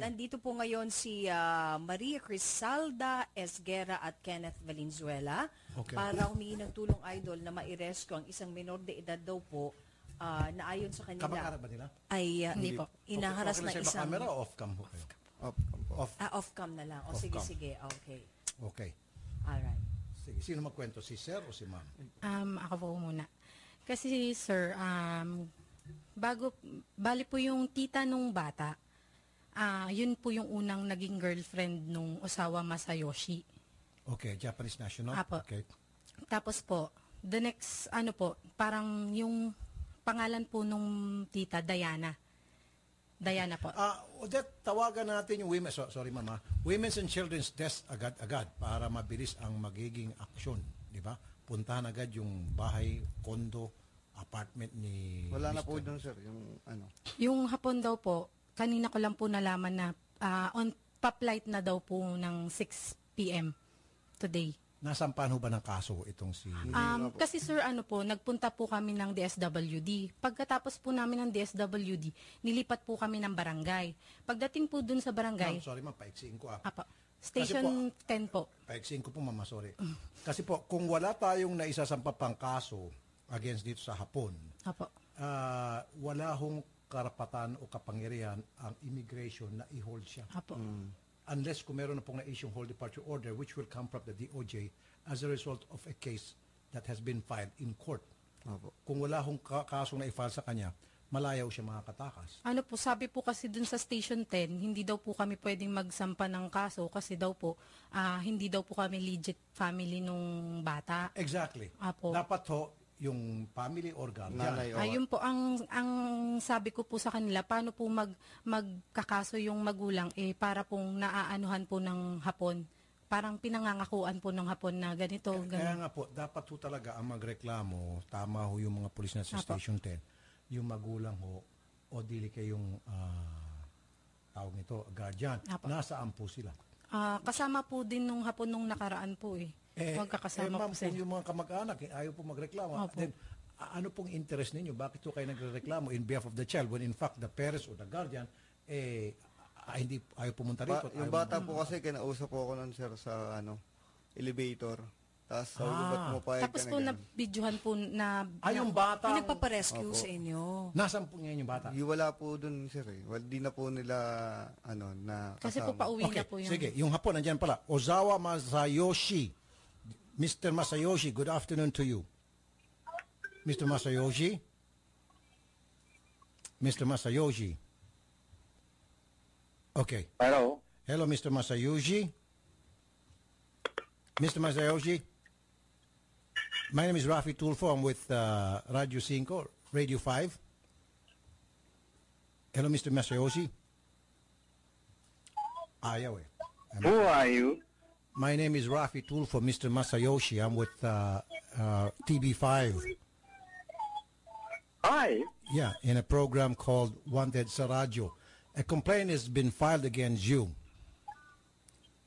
Nandito po ngayon si Maria Crisalda Esguera at Kenneth Valenzuela para humingi ng tulong, idol, na ma-rescue ang isang minor de edad daw po na ayon sa kanila. Kamag-anak ba nila? Ay, hindi po. Inaharas na isang... camera o off-cam ho kayo? Off-cam na lang. O sige. Okay. Okay. Alright. Sige. Sino magkwento? Si sir o si ma'am? Ako po muna. Kasi sir, bali po yung tita nung bata, yun po yung unang naging girlfriend nung Osawa Masayoshi. Okay, Japanese national? Apo. Okay. Tapos po, the next, parang yung pangalan po nung tita, Diana. Diana po. Odette, tawagan natin yung women, sorry mama, Women's and Children's Desk agad-agad para mabilis ang magiging aksyon, di ba? Puntahan agad yung bahay, kondo, apartment ni Wala na Mr. po doon, sir, yung ano. Yung hapon daw po, kanina ko lang po nalaman na on pa-flight na daw po ng 6 p.m. today. Nasampahan ho ba ng kaso itong si... Kasi sir, nagpunta po kami ng DSWD. Pagkatapos po namin ng DSWD, nilipat po kami ng barangay. Pagdating po dun sa barangay... Ma'am, sorry ma'am, paiksiin ko Apa, Station 10 po. Paiksiin ko po mama, sorry. Kasi po, kung wala tayong naisasampa pang kaso against dito sa Hapon, Apo. wala hong karapatan o kapangyarihan ang immigration na i-hold siya. Apo. Unless kung meron na pong na-issue hold departure order which will come from the DOJ as a result of a case that has been filed in court. Opo. Kung wala hong kasong na-i-file sa kanya, malayaw siya makakatakas. Sabi po kasi dun sa Station 10, hindi daw po kami pwedeng magsampa ng kaso kasi daw po, hindi daw po kami legit family nung bata. Exactly. Apo. Dapat ho, yung family or guardian. Ayun po, ang sabi ko po sa kanila, paano po magkakaso yung magulang, para pong naaanuhan po ng Hapon. Parang pinangangakuan po ng Hapon na ganito. Kaya nga po, dapat ho talaga ang magreklamo, tama ho yung mga pulis na sa Station 10, yung magulang ho, o dili kayong tawag nito, guardian. Nasaan po sila? Kasama po din nung Hapon nung nakaraan po magkakasama ma'am, po sila. kung yung mga kamag-anak, ayaw po magreklamo, then ano pong interest ninyo? Bakit po kayo nagreklamo in behalf of the child when in fact the parents or the guardian, hindi ayaw pumunta rito? Yung bata po kasi, kinausap po ako nun, sir, sa elevator. Tapos, sabi ko, ba't pumapayag Tapos ka po, na nabidyohan po na... yung bata? Yung nagpaparescue sa inyo. Nasaan po ngayon yung bata? Wala po dun, sir, Di na po nila, na kasama. Kasi po pauwi na po yung... Sige, yung Hapon, nandiyan pala. Ozawa Masayoshi. Mr. Masayoshi, good afternoon to you. Mr. Masayoshi? Mr. Masayoshi? Okay. Hello. Hello, Mr. Masayoshi? Mr. Masayoshi? My name is Rafi Tulfo. I'm with Radio 5, Radio 5. Hello, Mr. Masayoshi? Ayaw eh. Who are you? My name is Rafi Tulfo, Mr. Masayoshi. I'm with TV5. Hi. Yeah, in a program called Wanted sa Radyo. A complaint has been filed against you.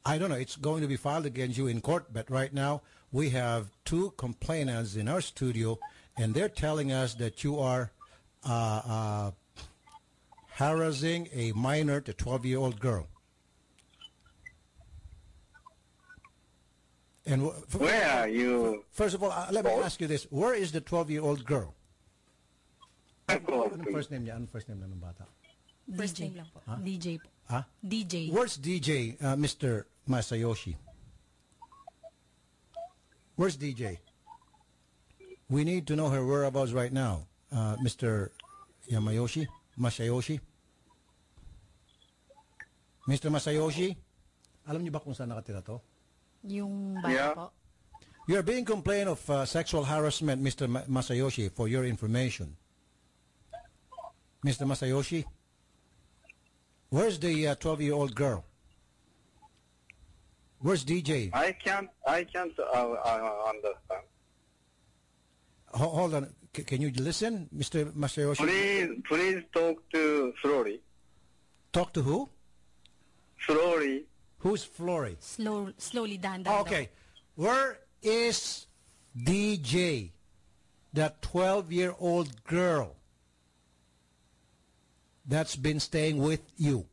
I don't know, it's going to be filed against you in court, but right now we have two complainants in our studio, and they're telling us that you are harassing a minor, the 12-year-old girl. And where are you? First of all, let me ask you this. Where is the 12-year-old girl? Anong first name niya? Anong first name ng bata? First name lang po. DJ po. DJ. Where's DJ, Mr. Masayoshi? Where's DJ? We need to know her whereabouts right now. Mr. Masayoshi? Mr. Masayoshi? Alam niyo ba kung saan nakatira to? Yung bata po. You are being complained of sexual harassment, Mr. Masayoshi, for your information. Mr. Masayoshi? Where's the 12-year-old girl? Where's DJ? I can't understand. Hold on. Can you listen, Mr. Masayoshi? Please talk to slowly. Talk to who? Slowly. Who's Flory? Slowly, dahan-dahan. Okay. Where is DJ? That 12-year-old girl that's been staying with you?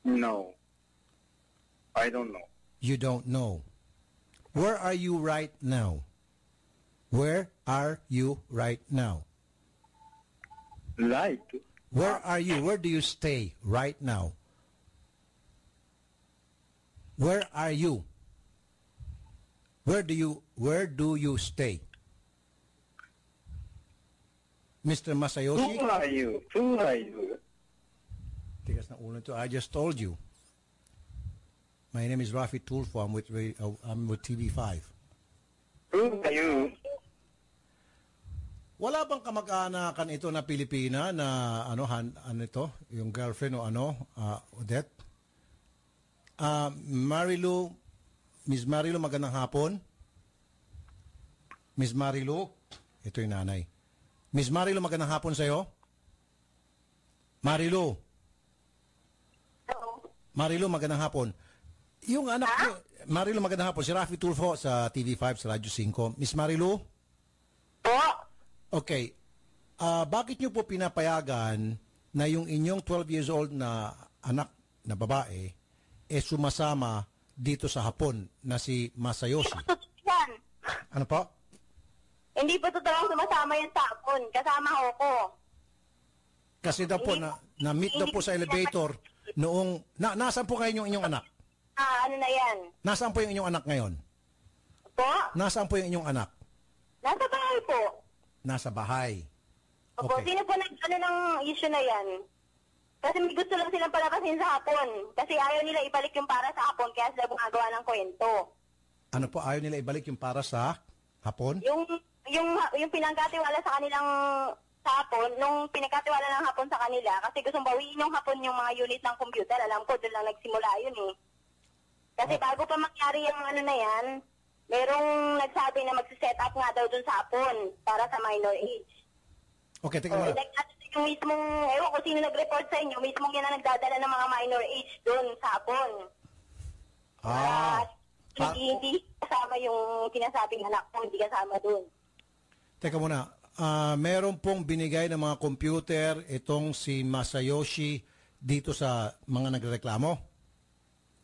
No. I don't know. You don't know. Where are you right now? Where are you right now? Right. Where are you? Where do you stay right now? Where are you? Where do you stay? Mr. Masayoshi? Who are you? Who are you? Tigas na ulo to. I just told you. My name is Rafi Tulfo. I'm with TV5. Who are you? Wala bang kamag-anakan ito na Pilipina na ano ito, yung girlfriend o Odette? Marilu, Miss Marilu, magandang hapon. Miss Marilu, ito yung nanay. Miss Marilu, magandang hapon sa'yo. Marilu. Marilu, magandang hapon. Yung anak ko, Marilu, magandang hapon. Si Rafi Tulfo sa TV5, sa Radyo 5. Miss Marilu? Po? Okay. Bakit nyo po pinapayagan na yung inyong 12 years old na anak na babae sumasama dito sa Hapon na si Masayoshi? Yan. Ano po? Hindi po totoo sumasama yan sa hapon. Kasama ho ko. Kasi daw po na-meet daw po sa elevator noong nasaan po kayo yung inyong anak? Ano na yan? Nasaan po yung inyong anak ngayon? Po? Nasaan po yung inyong anak? Nasa bahay po. Nasa bahay. Opo, Okay. sino po ng issue na yan? Kasi may gusto lang silang palabasin sa hapon. Kasi ayaw nila ibalik yung para sa hapon, kaya sila gumagawa ng kwento. Ano po, ayaw nila ibalik yung para sa Hapon? Yung pinagkatiwala sa kanilang sa hapon, nung pinagkatiwala ng hapon sa kanila, kasi gustong bawiin yung hapon yung mga unit ng computer, alam ko, doon lang nagsimula yun eh. Kasi bago pa mangyari yung ano na yan, merong nagsabi na magsiset up nga daw dun sa hapon para sa minor age. Okay, teka muna. Yung mismong, ewan ko sino nag-report sa inyo, mismong yan ang nagdadala ng mga minor age dun sa hapon. Hindi kasama yung sinasabing anak ko, hindi kasama dun. Teka muna. Meron pong binigay ng mga computer itong si Masayoshi dito sa mga nagreklamo?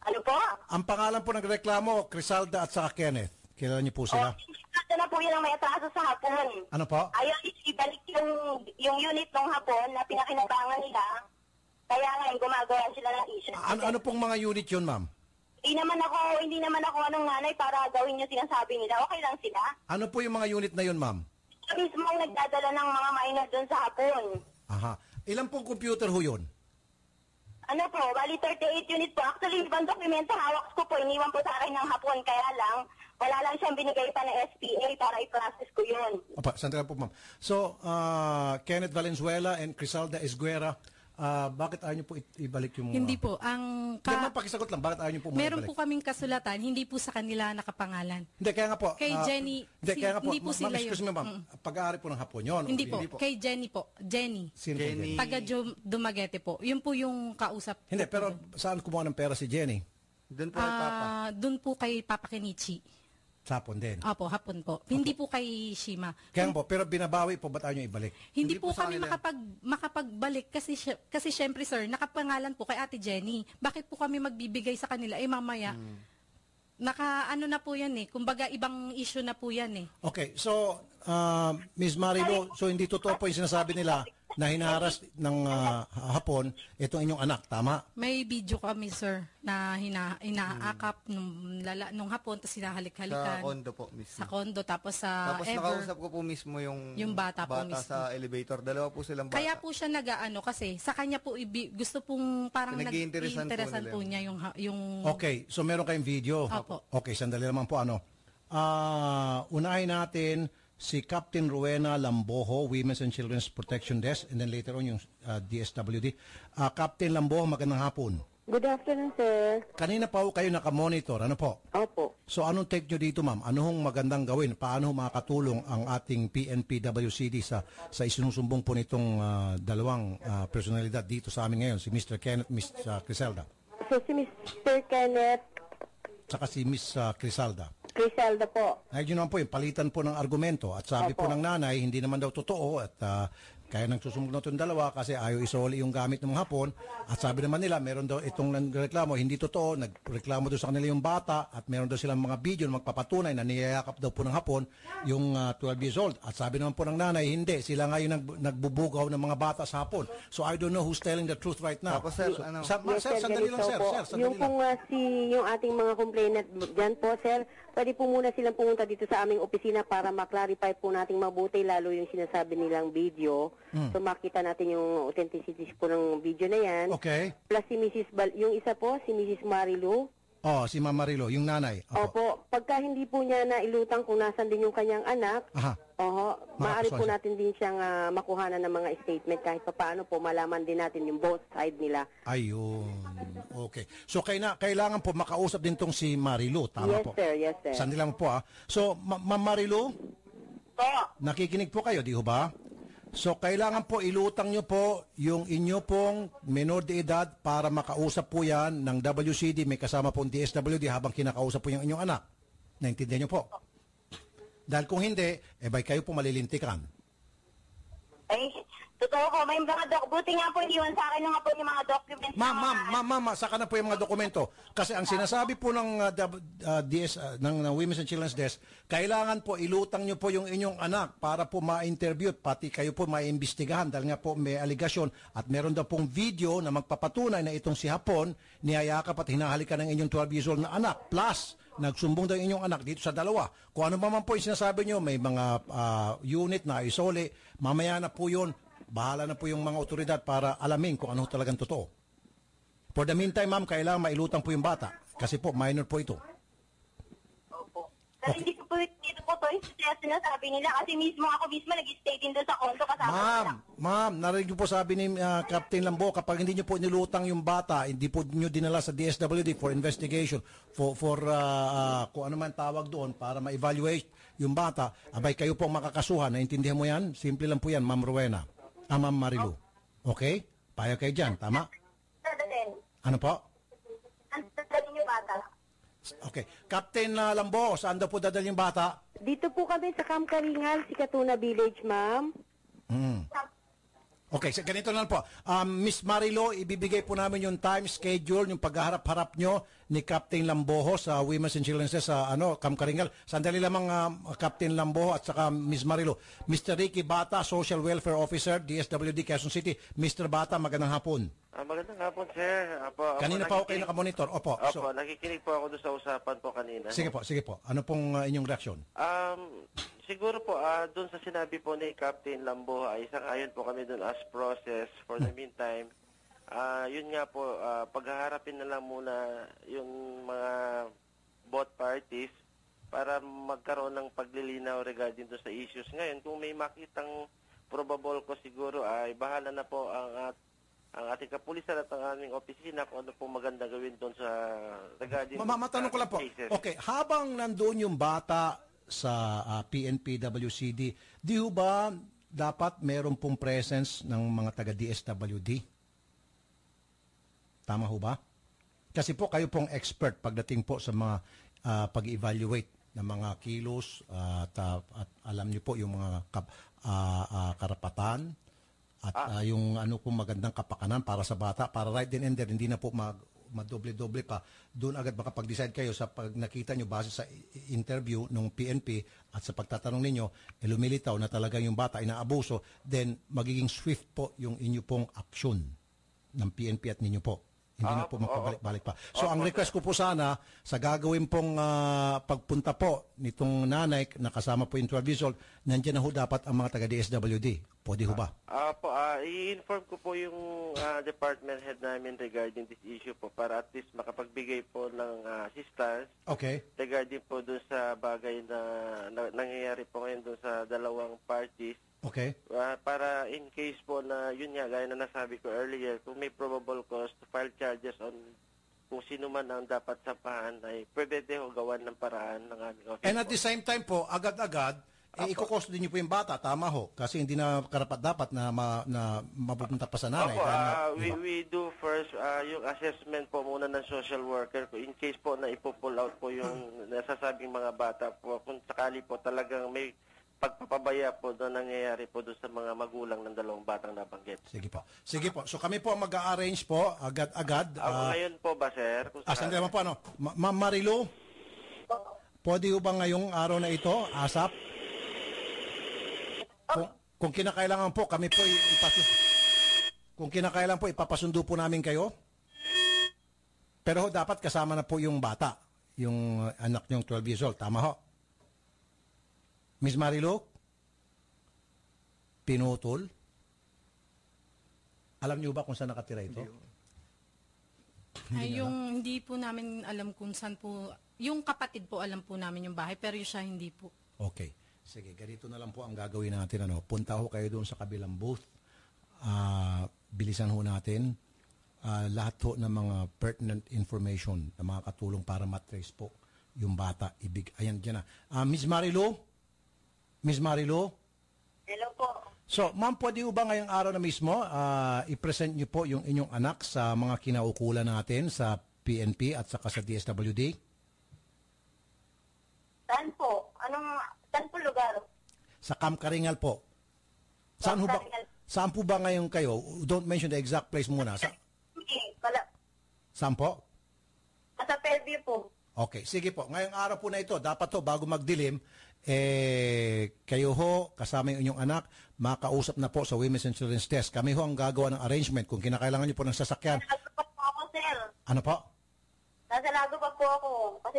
Ano po? Ang pangalan po nagreklamo, Crisalda at saka Kenneth. Kilala niyo po sila? Ito na po yun ang may atraso sa hapon. Ano po? Ayaw ibalik yung unit ng hapon na pinakinabangan nila. Kaya ngayon gumagawa sila ng issue. Ano pong mga unit yun, ma'am? Hindi naman ako anong nanay para gawin yung sinasabi nila. Okay lang sila. Ano po yung mga unit na yun, ma'am? Mismo ang nagdadala ng mga minor doon sa hapon. Aha. Ilan pong computer ho yun? Ano po, bali 38 unit po. Actually, ibang dokumento hawak ko po. Iniwan po sa akin ng hapon. Kaya lang, wala lang siyang binigay pa ng SPA para i-process ko yun. Opa, sandali po, ma'am. So, Kenneth Valenzuela and Crisalda Esguera, bakit ayaw niyo po ibalik yung... Hindi po. Hindi, ma'am, pakisagot lang. Bakit ayaw niyo po muna Meron ibalik? po kaming kasulatan, hindi po sa kanila nakapangalan. Hindi, kaya nga po. Kay Jenny, kaya nga po. hindi po Ma'am, sila excuse me, yun. ma'am. Pag-aari po ng hapon yun. Hindi po. Kay Jenny po. Jenny. Sino po Jenny? Taga Dumaguete po. Yun po yung kausap. Hindi, pero saan kumuha ng pera si Jenny? Doon po kay Papa. Doon po kay Papa Kenichi. Sa hapon din. Opo, hapon po. Hindi po kay Shima. Kaya nga po, pero binabawi po, ba't ayaw niyo ibalik? Hindi Hindi po po sa kami kanila. makapagbalik kasi syempre sir, nakapangalan po kay Ate Jenny. Bakit po kami magbibigay sa kanila? Mamaya, naka-ano na po yan eh. Kumbaga, ibang issue na po yan eh. Okay, so, Ms. Marilu, so hindi totoo po yung sinasabi nila na hinaharas ng hapon itong inyong anak, tama? May video kami sir na inaakap nung hapon tapos Sa hinahalik-halikan. condo po mismo. Sa kondo tapos sa Tapos Ever. nakausap ko po mismo yung bata po mismo. sa elevator. Dalawa po silang bata. Kaya po siya nag-ano kasi sa kanya po gusto pong parang Pinag-iinteresan po nag-iinteresan nila po yun. niya yung Okay, so meron kayong video? Opo. Okay, sandali naman po ano. Unahin natin si Captain Rowena Lamboho, Women's and Children's Protection Desk, and then later on yung DSWD. Captain Lamboho, magandang hapon. Good afternoon, sir. Kanina pa ho kayo nakamonitor, ano po? Opo. So anong take nyo dito, ma'am? Ano hong magandang gawin? Paano makakatulong ang ating PNP-WCD sa isinusumbong po nitong dalawang personalidad dito sa amin ngayon, si Mr. Kenneth, Ms. Criselda, So, si Mr. Kenneth saka si Ms. Criselda. Criselda po. Ayun naman po yung palitan po ng argumento at sabi po Opo. ng nanay, hindi naman daw totoo at Kaya nang susumbong na itong dalawa kasi ayaw isoli yung gamit ng mga Hapon. At sabi naman nila, meron daw itong nagreklamo, hindi totoo, nagreklamo daw sa kanila yung bata at meron daw silang mga video na magpapatunay na niyayakap daw po ng Hapon yung 12 years old. At sabi naman po ng nanay, hindi, sila nga yung nagbubugaw ng mga bata sa Hapon. So I don't know who's telling the truth right now. Tapos, sir, Yes, sir, sandali lang, ganito sir. po. Sir, sandali Yung lang. pong yung ating mga complainant dyan po, sir, pwede po muna silang pumunta dito sa aming opisina para maklarify po nating mabuti, lalo yung sinasabi nilang video. So makita natin yung authenticity po ng video na yan. Okay. Plus si yung isa po, si Mrs. Marilu. Oh, si Ma'am Marilo, yung nanay. Opo, pagka hindi po niya nailutang kung nasan din yung kanyang anak, Aha. maaari po siya. natin din siyang makuhanan ng mga statement kahit pa paano po malaman din natin yung both side nila. Ayun. Okay. So kailangan po makausap din tong si Marilu, tama Yes, po? sir. Yes, sir. Sandali lang po ah. So, Ma'am Marilu, Po. nakikinig po kayo, di ho ba? So, kailangan po ilutang nyo po yung inyo pong menor de edad para makausap po yan ng WCD. May kasama pong DSWD habang kinakausap po yung inyong anak. Naintindihan nyo po? Dahil kung hindi, kayo po malilintikan. Ay, totoo po. May mga buti nga po iwan sa akin nga po yung mga documents. Ma'am, saka na po yung mga dokumento. Kasi ang sinasabi po ng ng Women's and Children's Desk, kailangan po ilutang nyo po yung inyong anak para po ma-interview, pati kayo po maimbestigahan dahil nga po may aligasyon at meron daw pong video na magpapatunay na itong si Hapon niyayakap at hinahalikan ng inyong 12 years old na anak. Plus, nagsumbong daw yung inyong anak dito sa dalawa. Kung ano man po yung sinasabi nyo, may mga unit na isole, mamaya na po yun. Bahala na po yung mga otoridad para alamin kung ano talagang totoo. For the meantime, ma'am, kailangan mailutang po yung bata. Kasi po, minor po ito. Opo. Pero hindi ko po, dito po to yung sinasabi nila kasi ako mismo nag-stay din doon sa kondo kasama Ma'am, narinig niyo po sabi ni Captain Lambo, kapag hindi niyo po nilutang yung bata, hindi po niyo dinala sa DSWD for investigation, for kung ano man tawag doon, para ma-evaluate yung bata, abay kayo po makakasuhan. Naintindihan mo yan? Simple lang po yan, Ma'am Rowena. Ma'am Marilu. Okay? Payag kayo dyan, tama? Dadalhin. Ano po? Ang dadalhin yung bata. Okay. Captain Lambo, saan daw po dadalhin yung bata? Dito po kami sa Camp Karingal, Sikatuna Village, ma'am. Okay, so ganito na lang po. Miss Marilo, ibibigay po namin yung time schedule, yung pagharap-harap nyo ni Captain Lamboho sa Women's and Children's sa Camp Karingal. Sandali lamang Captain Lamboho at saka Miss Marilo. Mr. Ricky Bata, Social Welfare Officer, DSWD, Quezon City. Mr. Bata, magandang hapon. Magandang hapon, sir. Kanina pa ako kayo nakamonitor. Opo. Opo, nakikinig po ako doon sa usapan po kanina. Sige po. Ano pong inyong reaksyon? Siguro po, doon sa sinabi po ni Captain Lambo, isang-ayon po kami doon as process for the meantime. Yun nga po, paghaharapin na lang muna yung mga both parties para magkaroon ng paglilinaw regarding doon sa issues. Ngayon, kung may makitang probable ko siguro, ay bahala na po ang ating kapulisan at ang aming opisina kung ano po maganda gawin doon sa regarding... Matanong ko lang po. Cases. Okay, habang nandoon yung bata sa PNP, WCD, di ho ba dapat meron pong presence ng mga taga-DSWD? Tama ho ba? Kasi po kayo pong expert pagdating po sa mga pag-evaluate ng mga kilos at alam niyo po yung mga karapatan at yung ano pong magandang kapakanan para sa bata, para right then and there, hindi na po madoble-doble pa. Doon agad makapag-decide kayo sa pag nakita nyo base sa interview ng PNP at sa pagtatanong ninyo, lumilitaw na talaga yung bata ay naabuso, then magiging swift po yung inyo pong aksyon ng PNP at ninyo po. Hindi na po magpabalik-balik pa. So ang request ko po sana, sa gagawin pong pagpunta po nitong nanay na kasama po yung 12 years old, nandiyan na ho dapat ang mga taga-DSWD. Pwede ho ba? I-inform ko po yung department head namin regarding this issue po para at least makapagbigay po ng assistance. Okay. Regarding po dun sa bagay na nangyayari po ngayon dun sa dalawang parties. Okay. Para in case po na yun nga, gaya na nasabi ko earlier, kung may probable cause to file charges on kung sino man ang dapat sampahan, ay pwede ho gawan ng paraan ng aming office. And at the same time po, agad-agad, iko-cost din niyo po yung bata, tama ho? Kasi hindi na karapat-dapat na mapupunta pa sa nanay. We do first yung assessment po muna ng social worker in case po na ipo-pull out po yung nasasabing mga bata po. Kung sakali po talagang may pagpapabaya po na nangyayari po doon sa mga magulang ng dalawang batang nabanggit. Sige po. Sige po. So kami po mag-a-arrange po agad-agad. Ngayon po ba, sir? Sandali naman po, ano? Ma'am Marilu, pwede ba ngayong araw na ito, ASAP? Kung kinakailangan po, kami po kung kinakailangan po, ipapasundo po namin kayo. Pero dapat kasama na po yung bata, yung anak niyong 12 years old. Tama ho? Miss Marilu? Pinutol? Alam niyo ba kung saan nakatira ito? Hindi po namin alam kung saan po, yung kapatid po alam po namin yung bahay, pero siya hindi po. Okay. Sige, ganito na lang po ang gagawin natin. Punta ho kayo doon sa kabilang booth. Bilisan ho natin. Lahat ho ng mga pertinent information na mga katulong para matrace po yung bata. Ayan, dyan na. Miss Marilu? Miss Marilu? Hello po. So, ma'am, pwede ba ngayong araw na mismo i-present niyo po yung inyong anak sa mga kinaukulan natin sa PNP at saka sa DSWD? Saan po? Saan po lugar? Sa Camp Karingal po. Saan po ba ngayon kayo? Don't mention the exact place muna. Saan po? Sa Fairview po. Okay, sige po. Ngayong araw po na ito, dapat to bago magdilim, kayo ho, kasama yung inyong anak, makausap na po sa Women's and Children's Desk. Kami ho ang gagawa ng arrangement kung kinakailangan niyo po ng sasakyan. Nasa Lago pa po ako, sir. Ano po? Nasa Lago pa po ako. Kasi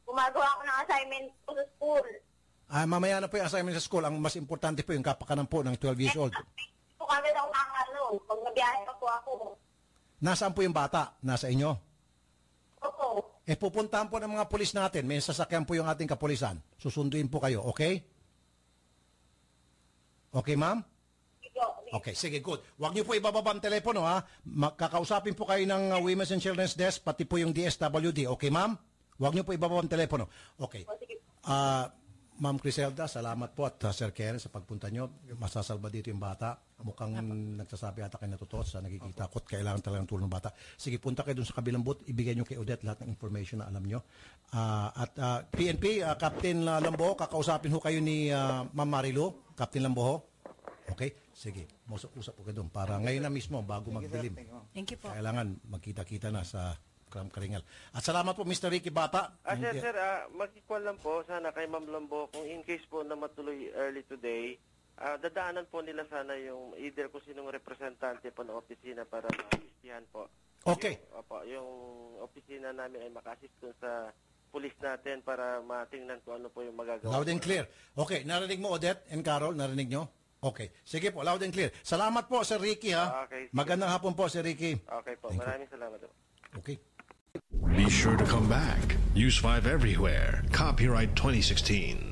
gumagawa ako ng assignment po sa school. Mamaya na po yung assignment sa school. Ang mas importante po yung kapakanan po ng 12 years old. Po kami daw pag nabiyahe pa po ako. Nasaan po yung bata? Nasa inyo? Opo. Pupuntahan po ng mga pulis natin. May sasakyan po yung ating kapulisan. Susunduin po kayo, okay? Okay, ma'am? Okay, sige, good. Huwag niyo po ibababa ang telepono, ha? Kakausapin po kayo ng Women's and Children's Desk, pati po yung DSWD. Okay, ma'am? Huwag niyo po ibababa ang telepono. Okay. Ma'am Criselda, salamat po at Sir Ken sa pagpunta nyo. Masasalba dito yung bata. Mukhang nagsasabi ata kayo na totoo sa nakikita ko at kailangan talagang tulong ng bata. Sige, punta kayo dun sa kabilang booth. Ibigay nyo kay Odette lahat ng information na alam nyo. PNP, Captain Lambo, kakausapin ho kayo ni Ma'am Marilu. Captain Lambo. Okay? Sige, usap po kayo dun. Para ngayon na mismo, bago magdilim. Thank you po. Kailangan magkita-kita na sa Camp Karingal. At salamat po, Mr. Ricky Bata. Sir, mag-equal lang po sana kay Ma'am Lambo kung in case po na matuloy early today, dadaanan po nila sana yung either kung sinong representante po ng opisina para ma-assistihan po. Okay. Yung opisina namin ay maka-assist dun sa pulis natin para matingnan kung ano po yung magagawa. Loud and clear. Okay, narinig mo, Odette and Carol, narinig nyo? Okay. Sige po, loud and clear. Salamat po, Sir Ricky, ha? Okay, magandang hapon po, Sir Ricky. Okay po, maraming salamat po. Okay. Be sure to come back. Use 5 everywhere. Copyright 2016.